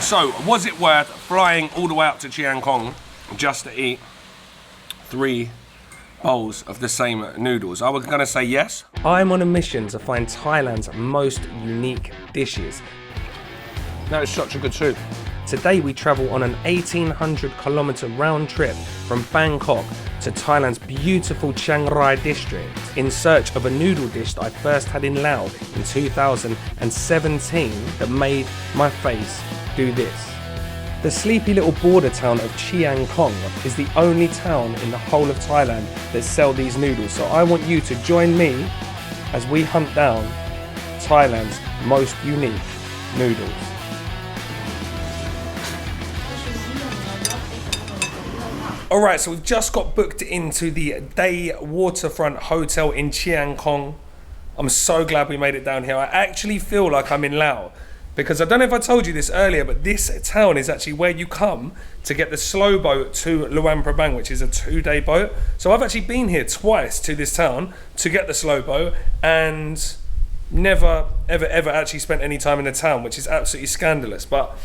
So, was it worth flying all the way up to Chiang Kong just to eat 3 bowls of the same noodles? I was gonna say yes. I'm on a mission to find Thailand's most unique dishes. That is such a good soup. Today we travel on an 1,800-kilometer round trip from Bangkok to Thailand's beautiful Chiang Rai district in search of a noodle dish that I first had in Laos in 2017 that made my face do this. The sleepy little border town of Chiang Khong is the only town in the whole of Thailand that sell these noodles, so I want you to join me as we hunt down Thailand's most unique noodles. Alright, so we've just got booked into the day waterfront hotel in Chiang Kong. I'm so glad we made it down here. I actually feel like I'm in Laos, because I don't know if I told you this earlier, but this town is actually where you come to get the slow boat to Luang Prabang, which is a 2-day boat. So I've actually been here twice to this town to get the slow boat and never, ever actually spent any time in the town, which is absolutely scandalous. But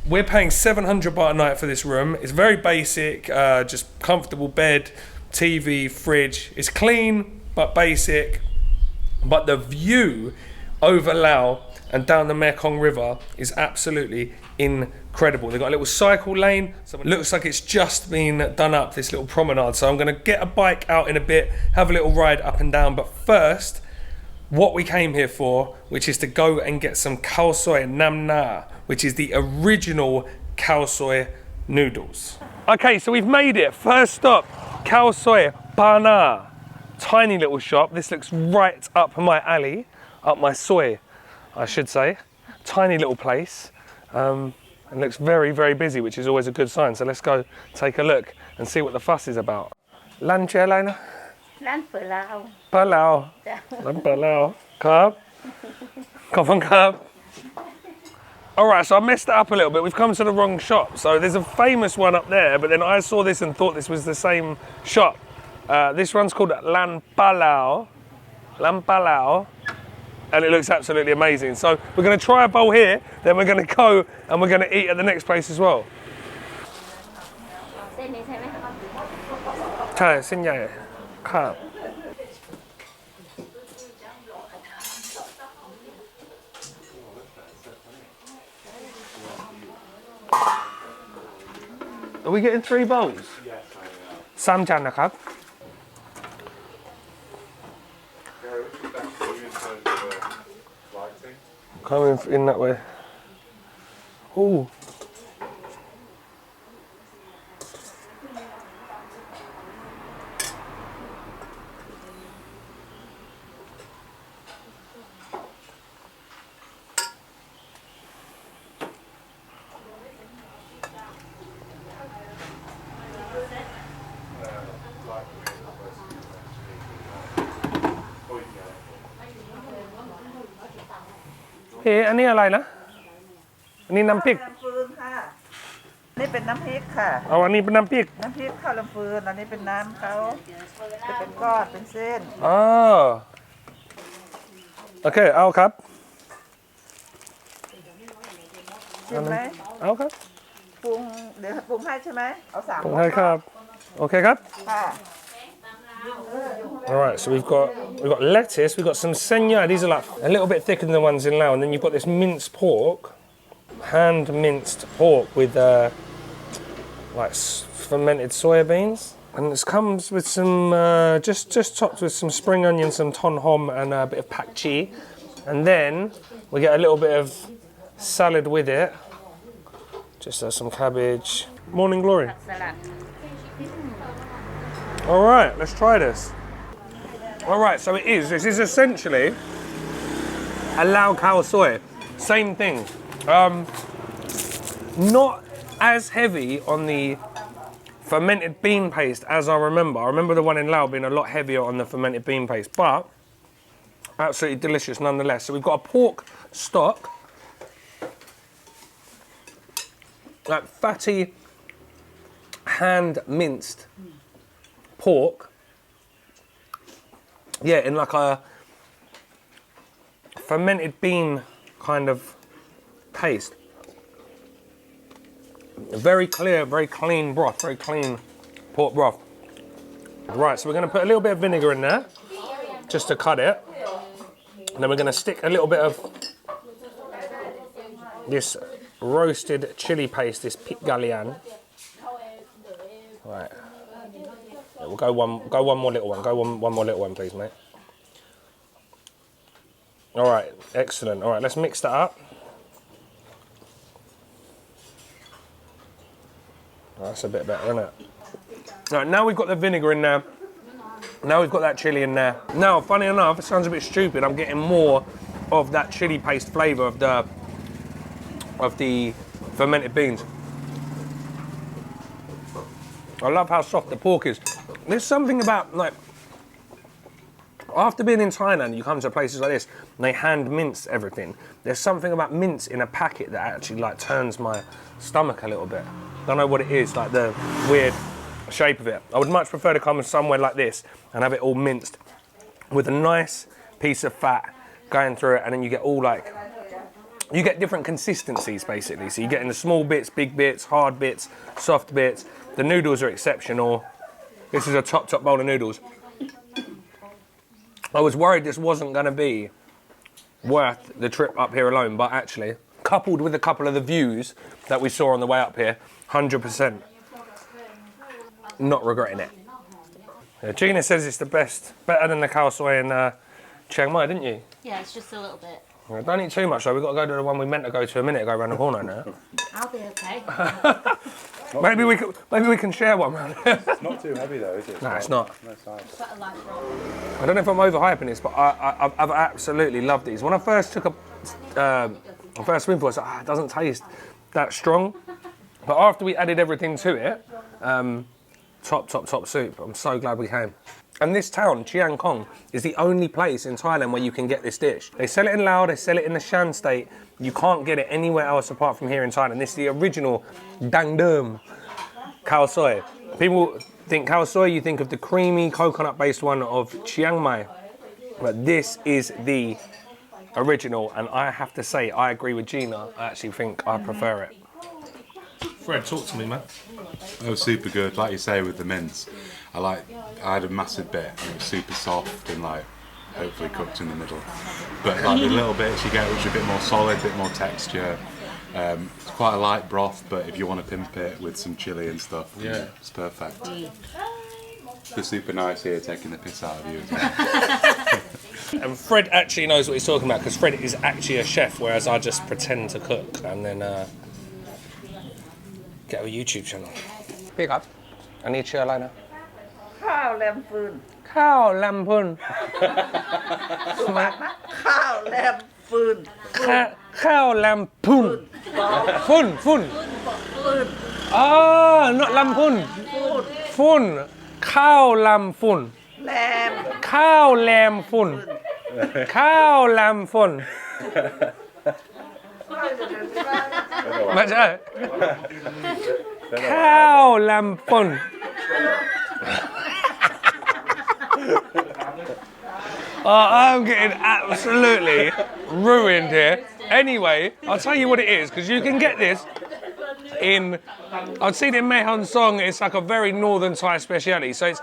we're paying 700 baht a night for this room. It's very basic, just comfortable bed, TV, fridge. It's clean, but basic. But the view over Laos and down the Mekong River is absolutely incredible. They've got a little cycle lane, so it looks like it's just been done up, this little promenade. So I'm gonna get a bike out in a bit, have a little ride up and down, but first, what we came here for, which is to go and get some Khao Soi Nam Na, which is the original Khao Soi noodles. Okay, so we've made it. First stop, Khao Soi Ba Na. Tiny little shop. This looks right up my alley, up my soy, I should say. Tiny little place. And looks very, very busy, which is always a good sign. So let's go take a look and see what the fuss is about. Lan che lai na? Lan phở Lào. Phở Lào. Lan phở Lào. Khab. Khop on khab. Alright, so I messed it up a little bit. We've come to the wrong shop. So there's a famous one up there, but then I saw this and thought this was the same shop. This one's called Lan Palao. Lan Palao. And it looks absolutely amazing. So we're going to try a bowl here, then we're going to go and we're going to eat at the next place as well. เส้นนี้ใช่ไหมคะ ใช่เส้นใหญ่ครับ Are we getting 3 bowls? Yes, I am. 3 จานนะครับ Coming in that way. Ooh. Hey, อันนี้อะไรนะ อันนี้น้ำพริก ข้าวลำฟืนค่ะ นี่เป็นน้ำพริกค่ะ เอาอันนี้เป็นน้ำพริก น้ำพริกข้าวลำฟืน อันนี้เป็นน้ำเขาจะเป็นก้อนเป็นเส้น อ๋อโอเค เอาครับ ชิมไหม เอาครับ ปรุง เดี๋ยวปรุงให้ใช่ไหม เอา3 ปรุงให้ครับ โอเคครับ ค่ะ Alright, so we've got lettuce, we've got some senya. These are like a little bit thicker than the ones in Laos, and then you've got this minced pork, hand minced pork with like fermented soya beans, and this comes with some just topped with some spring onion, some ton hom, and a bit of pak chi, and then we get a little bit of salad with it. Just some cabbage. Morning glory. สลัด Alright, let's try this. Alright, so this is essentially a Laos Khao Soi. Same thing. Not as heavy on the fermented bean paste as I remember. I remember the one in Laos being a lot heavier on the fermented bean paste, but absolutely delicious nonetheless. So we've got a pork stock, like fatty, hand minced pork, yeah, in like a fermented bean kind of paste. Very clear, very clean broth, very clean pork broth. Right, so we're going to put a little bit of vinegar in there, just to cut it. And then we're going to stick a little bit of this roasted chili paste, this pit gallian. Right. Yeah, we'll go one more little one. Go one more little one, please, mate. All right, excellent. All right, let's mix that up. That's a bit better, isn't it? Right, now we've got the vinegar in there. Now we've got that chili in there. Now, funny enough, it sounds a bit stupid, I'm getting more of that chili paste flavour of the fermented beans. I love how soft the pork is. There's something about, like, after being in Thailand, you come to places like this, and they hand mince everything. There's something about mince in a packet that actually, like, turns my stomach a little bit. Don't know what it is, like the weird shape of it. I would much prefer to come somewhere like this and have it all minced with a nice piece of fat going through it, and then you get all, like, you get different consistencies basically. So you get in the small bits, big bits, hard bits, soft bits. The noodles are exceptional. This is a top bowl of noodles. I was worried this wasn't going to be worth the trip up here alone, but actually, coupled with a couple of the views that we saw on the way up here, 100%. Not regretting it. Yeah, Gina says it's the best, better than the Khao Soi in Chiang Mai, didn't you? Yeah, it's just a little bit. Well, don't eat too much though. We've got to go to the one we meant to go to a minute ago around the corner now. I'll be okay. maybe we can share one. It's not too heavy though, is it? No, it's not. No size. Quite a light roll. I don't know if I'm overhyping this, but I've absolutely loved these. When I first took a first spoonful, I was like, it doesn't taste that strong. But after we added everything to it, top soup. I'm so glad we came. And this town, Chiang Khong, is the only place in Thailand where you can get this dish. They sell it in Laos, they sell it in the Shan State. You can't get it anywhere else apart from here in Thailand. This is the original Dang Dum Khao Soi. People think Khao Soi, you think of the creamy coconut-based one of Chiang Mai. But this is the original, and I have to say, I agree with Gina. I actually think I prefer it. Fred, talk to me, man. It was super good, like you say, with the mince. I had a massive bit, and it was super soft and, like, hopefully cooked in the middle. But like the little bits you get, which are a bit more solid, a bit more texture. It's quite a light broth, but if you want to pimp it with some chilli and stuff, yeah, it's perfect. They're super nice here, taking the piss out of you as well. And Fred actually knows what he's talking about, because Fred is actually a chef, whereas I just pretend to cook and then get a YouTube channel. Pick up. I need to line up. ข้าวแลมฟืน ข้าวแลมพุน สุภาพนะข้าวแลมฟืน ข้าวแลมพุน ฟุน ฟืน not ลำพุน ฟุน ข้าวแลมฟุน แลม ข้าวแลมฟุน ข้าวแลมฟุน ไม่ใช่ ข้าวแลมฟุน I'm getting absolutely ruined here. Anyway, I'll tell you what it is, because you can get this in, I've seen it in Mae Hon Song, it's like a very northern Thai speciality. So it's,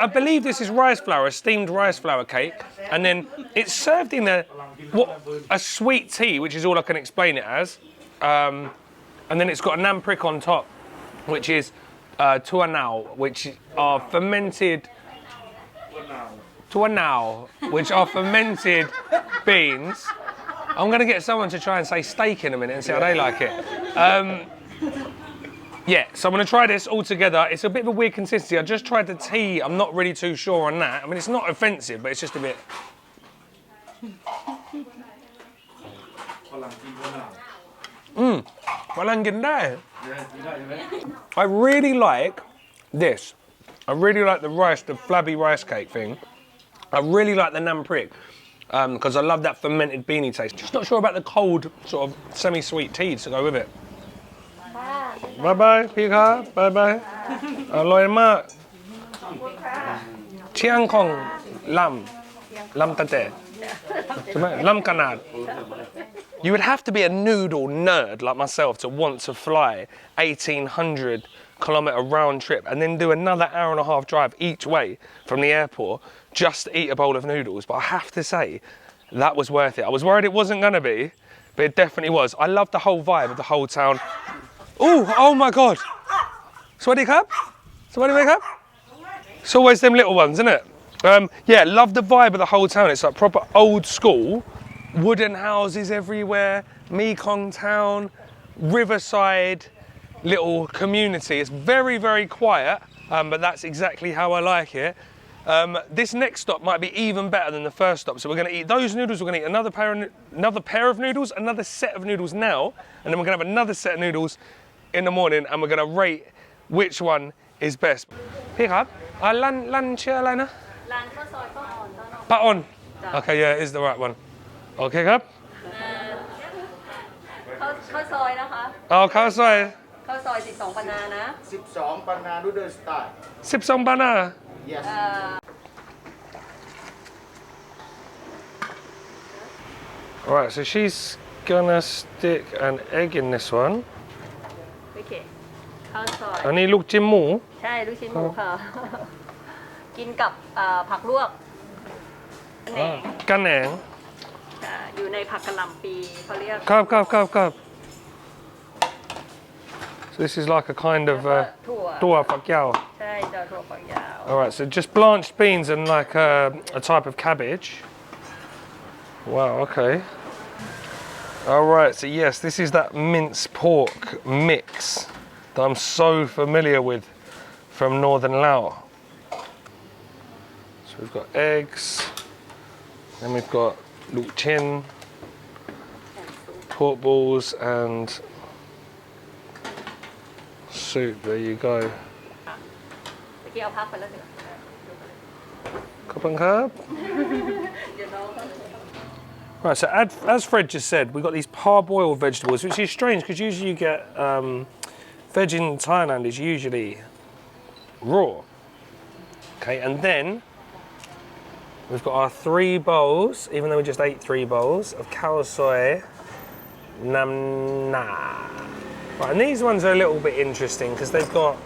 I believe this is rice flour, a steamed rice flour cake, and then it's served in a sweet tea, which is all I can explain it as. And then it's got a nam prick on top, which is tua nao, which are fermented which are fermented beans. I'm going to get someone to try and say steak in a minute and see how they like it. Yeah, so I'm going to try this all together. It's a bit of a weird consistency. I just tried the tea. I'm not really too sure on that. I mean, it's not offensive, but it's just a bit... I really like this. I really like the rice, the flabby rice cake thing. I really like the nam prick because I love that fermented beanie taste. Just not sure about the cold, sort of semi-sweet tea to go with it. Bye-bye, Pika. Bye-bye. อร่อยมาก Chiang Khong ลำตะเตะใช่ไหมลำขนาด You would have to be a noodle nerd like myself to want to fly 1,800-kilometre round trip and then do another hour-and-a-half drive each way from the airport just to eat a bowl of noodles. But I have to say, that was worth it. I was worried it wasn't going to be, but it definitely was. I loved the whole vibe of the whole town. Oh my God. Swaddy cup? Swaddy make up? It's always them little ones, isn't it? Yeah, love the vibe of the whole town. It's like proper old school. Wooden houses everywhere, Mekong town, Riverside, little community. It's very, very quiet, but that's exactly how I like it. This next stop might be even better than the first stop. So we're going to eat those noodles, we're going to eat another pair of noodles, another set of noodles now, and then we're going to have another set of noodles in the morning, and we're going to rate which one is best. Pick up. Lanชื่ออะไรนะ? Laos Khao Soi. Okay, yeah, it is the right one. Okay ครับ ข้าวซอยนะคะ ข้าวซอย ข้าวซอย12 ปันนานะ 12 ปันนา noodle style 12 bana. yes Alright, so she's gonna stick an egg in this one. โอเคข้าวซอย อันนี้ลูกชิ้นหมู ใช่ลูกชิ้นหมูค่ะ กินกับผักลวกแหนง กันแหนง อยู่ในผักกะหล่ำปีเขาเรียก ครับ So this is like a kind of ถั่ว ตัวฝักยาว ใช่จะถั่วฝักยาว Alright, so just blanched beans and like a type of cabbage. Wow, okay. Alright, so yes, this is that minced pork mix that I'm so familiar with from northern Laos. So we've got eggs, then we've got luk chin, pork balls and soup. There you go. เมื่อกี้เอาพักไปแล้วสิ ขอบคุณครับ เดี๋ยวน้อง Right, so as Fred just said, we've got these parboiled vegetables, which is strange because usually you get veg in Thailand is usually raw. Okay, and then we've got our 3 bowls, even though we just ate 3 bowls, of khao soi nam na. Right, and these ones are a little bit interesting because they've got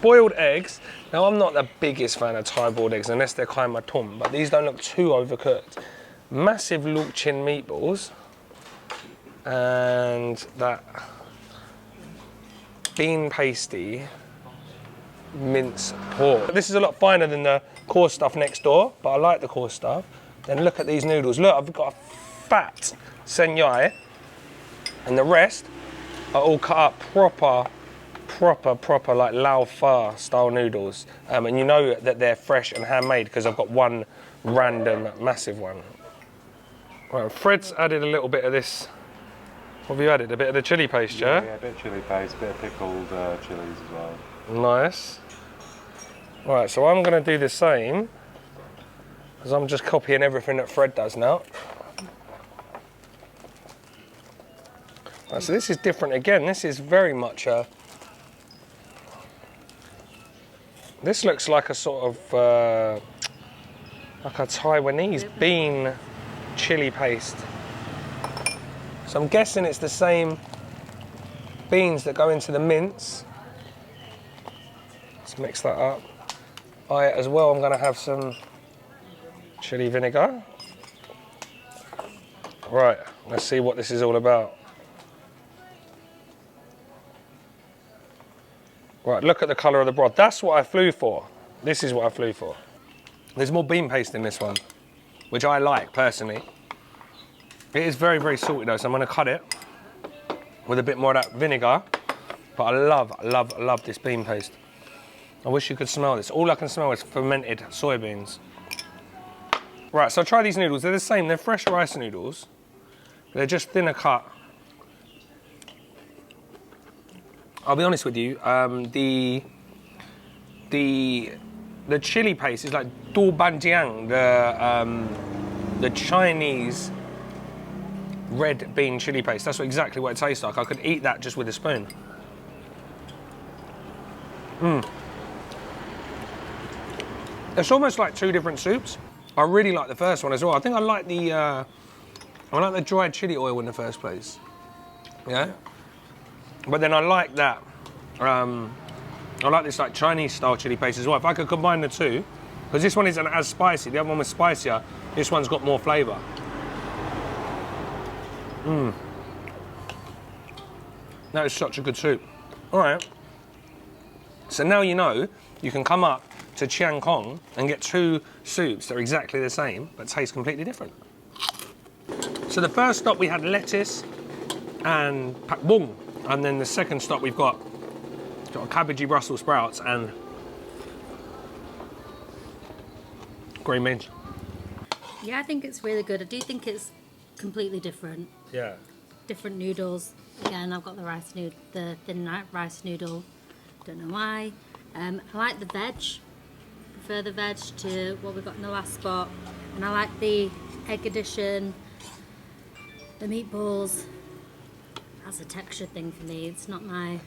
boiled eggs. Now, I'm not the biggest fan of Thai boiled eggs unless they're kai matum, but these don't look too overcooked. Massive luk chin meatballs and that bean pasty mince pork. This is a lot finer than the coarse stuff next door, but I like the coarse stuff. Then look at these noodles. Look, I've got a fat sen yai, and the rest are all cut up proper like Lao Pho style noodles. And you know that they're fresh and handmade because I've got one random massive one. Right, Fred's added a little bit of this. What have you added? A bit of the chili paste, yeah? Yeah, a bit of chili paste, a bit of pickled chilies as well. Nice. Right, so I'm going to do the same because I'm just copying everything that Fred does now. Right, so this is different again. This is very much a... This looks like a sort of like a Taiwanese bean chili paste. So I'm guessing it's the same beans that go into the mince. Let's mix that up. As well, I'm going to have some chili vinegar. Right, let's see what this is all about. Right, look at the colour of the broth. That's what I flew for. This is what I flew for. There's more bean paste in this one, which I like personally. It is very, very salty though, so I'm going to cut it with a bit more of that vinegar. But I love this bean paste. I wish you could smell this. All I can smell is fermented soybeans. Right, so try these noodles. They're the same. They're fresh rice noodles. They're just thinner cut. I'll be honest with you, the chili paste is like doubanjiang, the Chinese red bean chili paste. That's exactly what it tastes like. I could eat that just with a spoon. It's almost like 2 different soups. I really like the first one as well. I think I like the dried chili oil in the first place. Yeah? But then I like that. I like this like Chinese style chili paste as well. If I could combine the two, because this one isn't as spicy, the other one was spicier, this one's got more flavour. That is such a good soup. All right. So now you know you can come up to Chiang Khong and get two soups that are exactly the same but taste completely different. So the first stop we had lettuce and pak bung, and then the second stop we've got cabbagey Brussels sprouts and green beans. Yeah, I think it's really good. I do think it's completely different. Yeah. Different noodles. Again, I've got the the thin rice noodle. Don't know why. I like the veg. Prefer the veg to what we got in the last spot. And I like the egg addition, the meatballs. That's a texture thing for me. It's not my...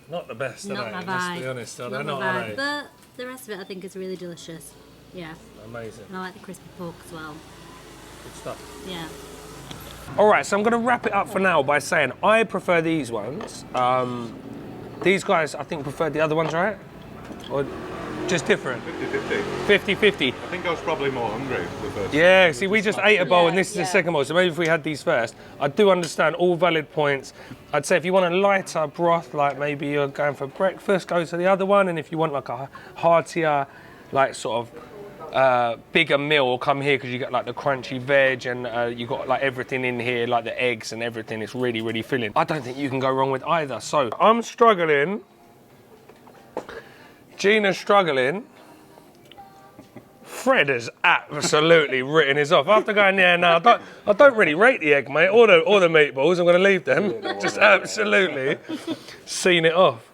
Not the best, not my vibe. Let's be honest, not they're not, my are vibe. they? But the rest of it I think is really delicious. Yeah. Amazing. And I like the crispy pork as well. Good stuff. Yeah. All right, so I'm going to wrap it up for now by saying I prefer these ones. These guys, I think, preferred the other ones, right? Or just different? 50-50. 50-50. I think I was probably more hungry the first Yeah, see, we just ate a bowl Yeah, and this is the yeah. second bowl, so maybe if we had these first. I do understand all valid points. I'd say if you want a lighter broth, like maybe you're going for breakfast, go to the other one, and if you want like a heartier, like sort of bigger meal, come here because you get like the crunchy veg and you got like everything in here, like the eggs and everything. It's really, really filling. I don't think you can go wrong with either. So I'm struggling. Gina's struggling. Fred has absolutely written his off. After going there now, I don't really rate the egg, mate, or the meatballs. I'm going to leave them. Just absolutely seen it off.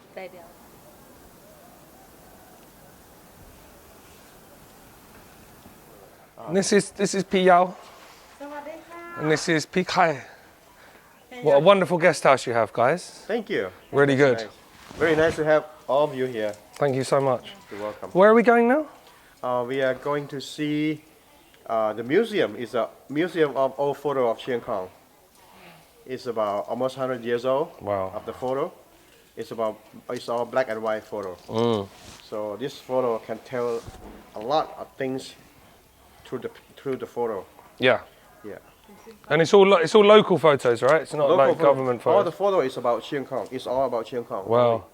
And this is Pi Yao, and this is Pi Kai. What a wonderful guest house you have, guys. Thank you. Really good. Nice. Very nice to have all of you here. Thank you so much. You're welcome. Where are we going now? We are going to see the museum. It's a museum of old photo of Chiang Kong. It's about almost 100 years old. Wow. Of the photo. It's all black and white photo. So this photo can tell a lot of things through the photo. Yeah. Yeah. And it's all local photos, right? It's not Local like photo. government All photos. the photo is about Chiang Kong. It's all about Chiang Kong. Wow.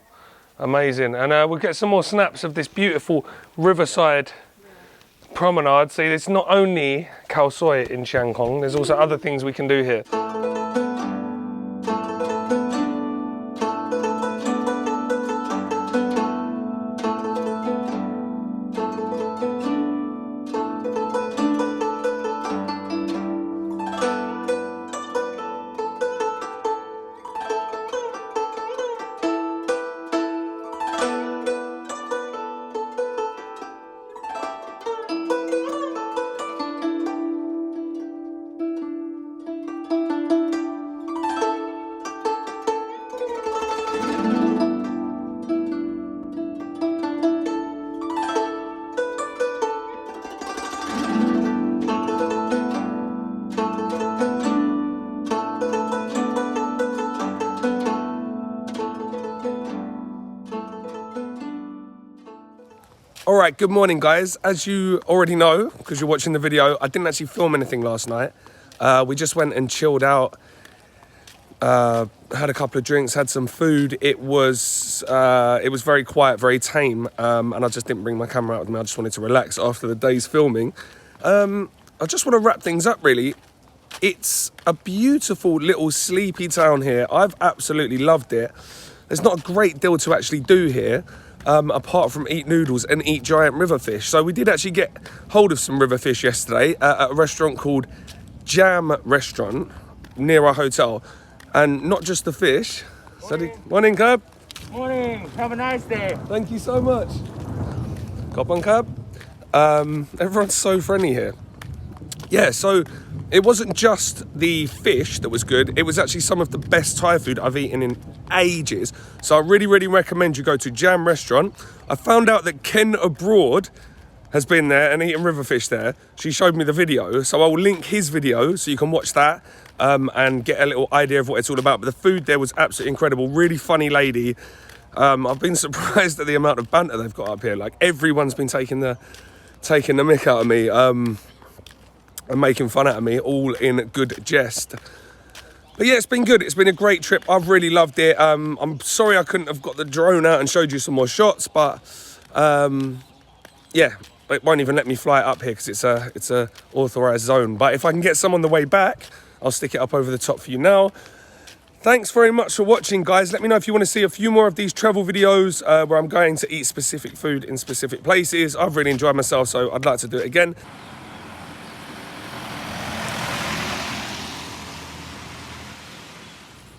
Amazing. And we'll get some more snaps of this beautiful Riverside promenade. See, it's not only Khao Soi in Chiang Kong, there's also other things we can do here. All right, good morning, guys. As you already know, because you're watching the video, I didn't actually film anything last night. We just went and chilled out, had a couple of drinks, had some food. It was very quiet, very tame, and I just didn't bring my camera out with me. I just wanted to relax after the day's filming. I just want to wrap things up, really. It's a beautiful little sleepy town here. I've absolutely loved it. There's not a great deal to actually do here, apart from eat noodles and eat giant river fish. So we did actually get hold of some river fish yesterday at a restaurant called Jam Restaurant near our hotel. And not just the fish. Morning, Cub. Morning. Have a nice day. Thank you so much. Cop on, Cub. Everyone's so friendly here. Yeah, so it wasn't just the fish that was good. It was actually some of the best Thai food I've eaten in ages. So I really, really recommend you go to Jam Restaurant. I found out that Ken Abroad has been there and eaten riverfish there. She showed me the video, so I'll link his video so you can watch that and get a little idea of what it's all about. But the food there was absolutely incredible. Really funny lady. I've been surprised at the amount of banter they've got up here. Like, everyone's been taking the mick out of me and making fun out of me, all in good jest. But yeah, it's been good. It's been a great trip. I've really loved it. I'm sorry I couldn't have got the drone out and showed you some more shots, but yeah, it won't even let me fly it up here because it's a authorized zone. But if I can get some on the way back, I'll stick it up over the top for you now. Thanks very much for watching, guys. Let me know if you want to see a few more of these travel videos where I'm going to eat specific food in specific places. I've really enjoyed myself, so I'd like to do it again.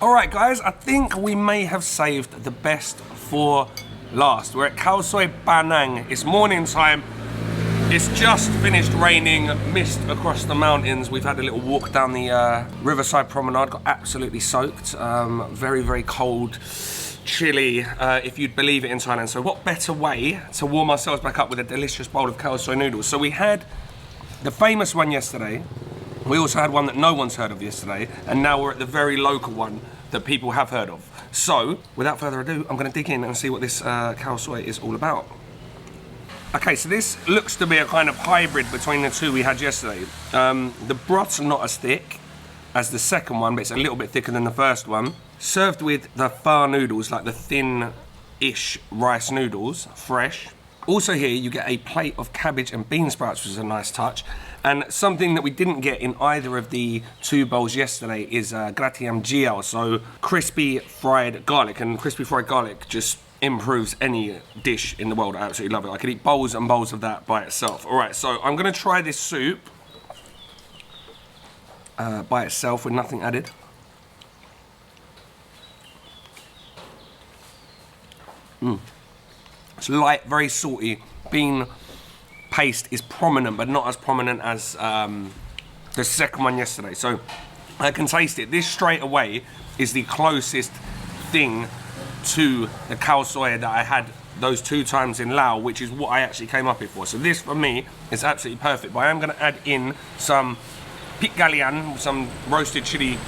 All right, guys, I think we may have saved the best for last. We're at Khao Soi Penang. It's morning time. It's just finished raining, mist across the mountains. We've had a little walk down the Riverside promenade, got absolutely soaked. Very, very cold, chilly, if you'd believe it, in Thailand. So what better way to warm ourselves back up with a delicious bowl of Khao Soi noodles. So we had the famous one yesterday. We also had one that no one's heard of yesterday, and now we're at the very local one that people have heard of. So, without further ado, I'm gonna dig in and see what this Khao Soi is all about. Okay, so this looks to be a kind of hybrid between the two we had yesterday. The broth's not as thick as the second one, but it's a little bit thicker than the first one. Served with the pho noodles, like the thin-ish rice noodles, fresh. Also here, you get a plate of cabbage and bean sprouts, which is a nice touch. And something that we didn't get in either of the two bowls yesterday is gratiam jiao, so crispy fried garlic. And crispy fried garlic just improves any dish in the world. I absolutely love it. I could eat bowls and bowls of that by itself. All right, so I'm gonna try this soup by itself with nothing added. It's light, very salty. Bean paste is prominent, but not as prominent as the second one yesterday. So I can taste it. This straight away is the closest thing to the Khao Soi that I had those 2 times in Laos, which is what I actually came up here for. So this for me is absolutely perfect. But I am going to add in some pit galian, some roasted chili,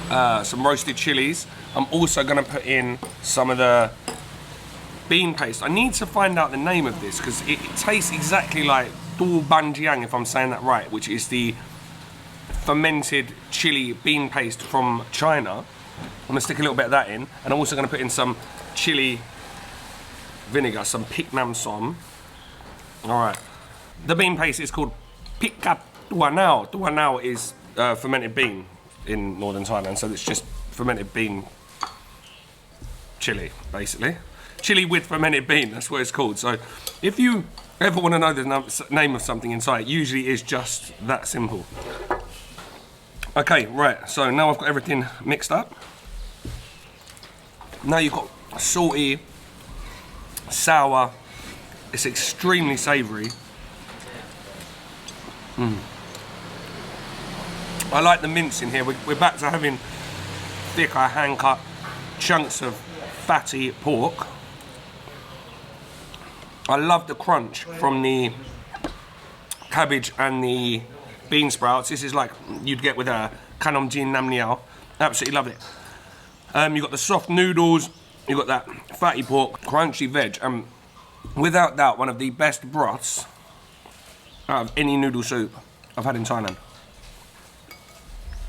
some roasted chilies. I'm also going to put in some of the bean paste. I need to find out the name of this because it tastes exactly like du banjiang, if I'm saying that right, which is the fermented chili bean paste from China. I'm gonna stick a little bit of that in, and I'm also gonna put in some chili vinegar, some pik nam som. All right, the bean paste is called pik kat duanao. Duanao is fermented bean in northern Thailand, so it's just fermented bean chili, basically. Chili with fermented bean, that's what it's called. So if you ever want to know the name of something in Thai, it usually is just that simple. Okay, right, so now I've got everything mixed up. Now you've got salty, sour, it's extremely savoury. I like the mince in here. We're back to having thicker hand-cut chunks of fatty pork. I love the crunch from the cabbage and the bean sprouts. This is like you'd get with a kanom jin nam niao. Absolutely love it. You've got the soft noodles, you've got that fatty pork, crunchy veg, and without doubt one of the best broths out of any noodle soup I've had in Thailand.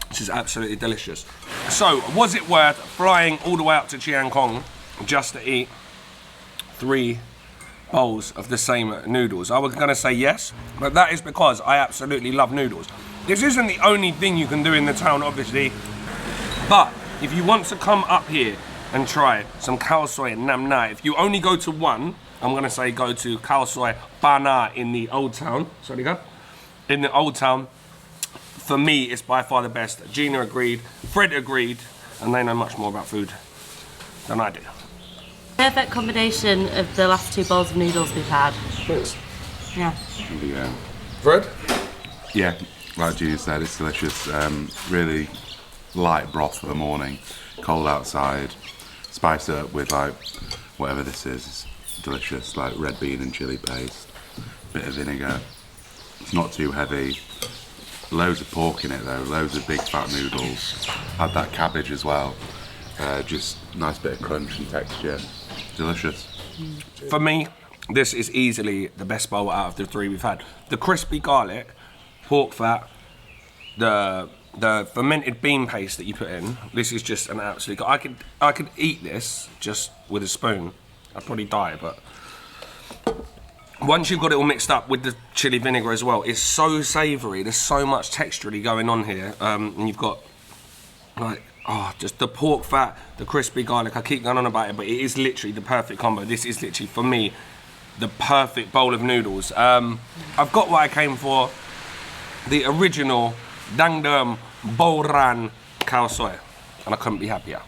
This is absolutely delicious. So, was it worth flying all the way up to Chiang Kong just to eat 3 bowls of the same noodles? I was going to say yes, but that is because I absolutely love noodles. This isn't the only thing you can do in the town, obviously, but if you want to come up here and try some Khao Soi and Nam Na, if you only go to one, I'm going to say go to Khao Soi Bana in the old town. Sorry, go. In the old town. For me, it's by far the best. Gina agreed, Fred agreed, and they know much more about food than I do. Perfect combination of the last 2 bowls of noodles we've had. Thanks. Yeah. Yeah. Fred? Yeah, like Gina said, it's delicious. Really light broth for the morning, cold outside, spice it up with like whatever this is. It's delicious, like red bean and chili paste. bit of vinegar. It's not too heavy. Loads of pork in it though, loads of big fat noodles. Had that cabbage as well. Just nice bit of crunch and texture. Delicious. For me, this is easily the best bowl out of the three we've had. The crispy garlic, pork fat, the fermented bean paste that you put in. This is just an absolute. I could eat this just with a spoon. I'd probably die, but once you've got it all mixed up with the chili vinegar as well, it's so savoury. There's so much texturally going on here, and you've got like just the pork fat, the crispy garlic. I keep going on about it, but it is literally the perfect combo. This is literally for me the perfect bowl of noodles. I've got what I came for, the original Dang Dum Bo Ran Khao Soi, and I couldn't be happier.